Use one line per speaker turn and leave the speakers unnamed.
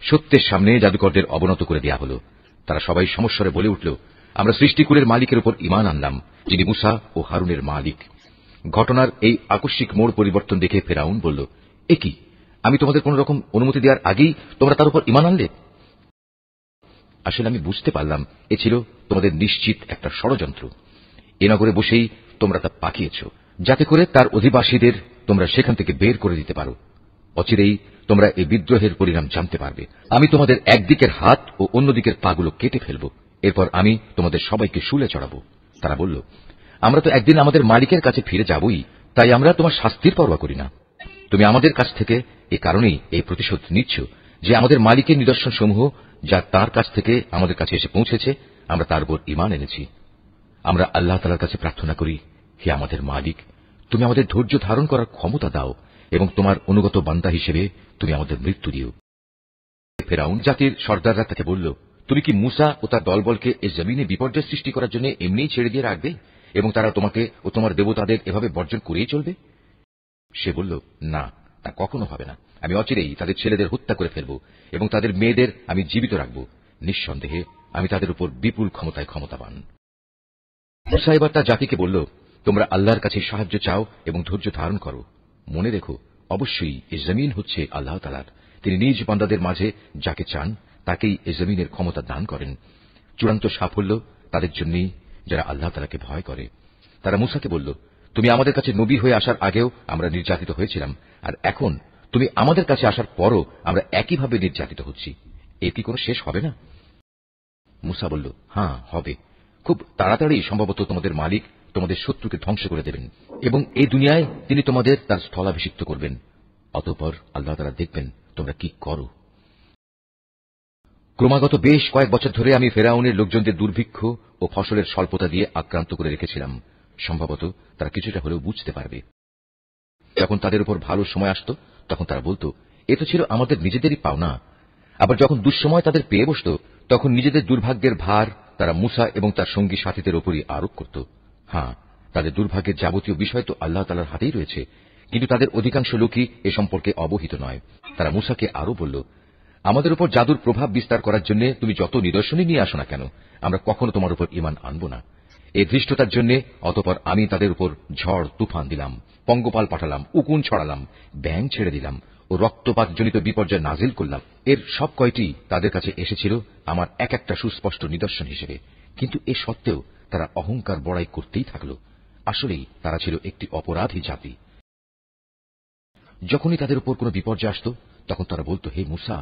সত্যের সামনে জাদুকরদের অবনত করে দেয়া হল। তারা সবাই সমস্বরে বলে উঠল, আমরা সৃষ্টিকুলের মালিকের উপর ঈমান আনলাম, যিনি মুসা ও হারুনের মালিক। ঘটনার এই আকস্মিক মোড় পরিবর্তন দেখে ফেরাউন বলল, এ কি, আমি তোমাদের কোন রকম অনুমতি দেওয়ার আগেই তোমরা তার উপর ঈমান আনলে? আসলে আমি বুঝতে পারলাম এ ছিল তোমাদের নিশ্চিত একটা ষড়যন্ত্র। এ নগরে বসেই তোমরা তা পাকিয়েছ, যাতে করে তার অধিবাসীদের তোমরা সেখান থেকে বের করে দিতে পারো। অচিরেই তোমরা এই বিদ্রোহের পরিণাম জানতে পারবে। আমি তোমাদের একদিকের হাত ও অন্যদিকের পাগুলো কেটে ফেলব, এরপর আমি তোমাদের সবাইকে শুলে চড়াবো। তারা বলল, আমরা তো একদিন আমাদের মালিকের কাছে ফিরে যাবই, তাই আমরা তোমার শাস্তির পরোয়া করি না। তুমি আমাদের কাছ থেকে এ কারণেই এই প্রতিশোধ নিচ্ছ যে আমাদের মালিকের নিদর্শন সমূহ যা তার কাছ থেকে আমাদের কাছে এসে পৌঁছেছে, আমরা তার উপর ঈমান এনেছি। আমরা আল্লাহ তাআলার কাছে প্রার্থনা করি, হে আমাদের মালিক, তুমি আমাদের ধৈর্য ধারণ করার ক্ষমতা দাও এবং তোমার অনুগত বান্দা হিসেবে তুমি আমাদের মৃত্যু দিও। ফেরাউন জাতির সর্দাররা তাকে বলল, তুমি কি মুসা ও তার দলবলকে এই জমিনে বিপর্যয় সৃষ্টি করার জন্য এমনিই ছেড়ে দিয়ে রাখবে এবং তারা তোমাকে ও তোমার দেবতাদের এভাবে বর্জন করেই চলবে? সে বলল, না, তা কখনো হবে না। আমি অচিরেই তাদের ছেলেদের হত্যা করে ফেলব এবং তাদের মেয়েদের আমি জীবিত রাখব। নিঃসন্দেহে আমি তাদের উপর বিপুল ক্ষমতায় ক্ষমতাবান। মুসা এবার তার জাতিকে বলল, তোমরা আল্লাহর কাছে সাহায্য চাও এবং ধৈর্য ধারণ করো। মনে রেখো, অবশ্যই এই জমিন হচ্ছে আল্লাহ তাআলার। তিনি নিজ বান্দাদের মাঝে যাকে চান তাকেই এই জমিনের ক্ষমতা দান করেন। চূড়ান্ত সাফল্য তাদের জন্যই যারা আল্লাহ তাআলাকে ভয় করে। তারা মুসাকে বলল, তুমি আমাদের কাছে নবী হয়ে আসার আগেও আমরা নির্যাতিত হয়েছিলাম, আর এখন তুমি আমাদের কাছে আসার পরও আমরা একইভাবে নির্যাতিত হচ্ছি। এর কি কোনো শেষ হবে না? মুসা বলল, হ্যাঁ, হবে। খুব তাড়াতাড়ি সম্ভবত তোমাদের মালিক তোমাদের শত্রুকে ধ্বংস করে দেবেন এবং এই দুনিয়ায় তিনি তোমাদের তার স্থলাভিষিক্ত করবেন। অতঃপর আল্লাহ তাআলা দেখবেন তোমরা কি করো। ক্রমাগত বেশ কয়েক বছর ধরে আমি ফেরাউনের লোকজনদের দুর্ভিক্ষ ও ফসলের স্বল্পতা দিয়ে আক্রান্ত করে রেখেছিলাম। সম্ভবত তারা কিছুটা হলেও বুঝতে পারবে। যখন তাদের উপর ভালো সময় আসত তখন তারা বলতো, এ তো ছিল আমাদের নিজেদেরই পাওনা। আবার যখন দুঃসময় তাদের পেয়ে বসত তখন নিজেদের দুর্ভাগ্যের ভার তারা মুসা এবং তার সঙ্গী সাথীদের উপরই আরোপ করত। হ্যাঁ, তাদের দুর্ভাগ্যের যাবতীয় বিষয় তো আল্লাহ তাআলার হাতেই রয়েছে, কিন্তু তাদের অধিকাংশ লোকই এ সম্পর্কে অবহিত নয়। তারা মুসাকে আরো বলল, আমাদের উপর জাদুর প্রভাব বিস্তার করার জন্য তুমি যত নিদর্শনই নিয়ে আসো না কেন, আমরা কখনো তোমার উপর ঈমান আনব না। এই ধৃষ্টতার জন্য অতঃপর আমি তাদের উপর ঝড় তুফান দিলাম, পঙ্গপাল পাঠালাম, উকুন ছড়ালাম, ব্যাঙ ছেড়ে দিলাম ও রক্তপাতজনিত বিপর্যয় নাজিল করলাম। এর সব কয়টি তাদের কাছে এসেছিল আমার এক একটা সুস্পষ্ট নিদর্শন হিসেবে, কিন্তু এ সত্ত্বেও তারা অহংকার বড়াই করতেই থাকল। আসলেই তারা ছিল একটি অপরাধী জাতি। যখনই তাদের উপর কোনো বিপর্যয় আসত তখন তারা বলতো, হে মুসা,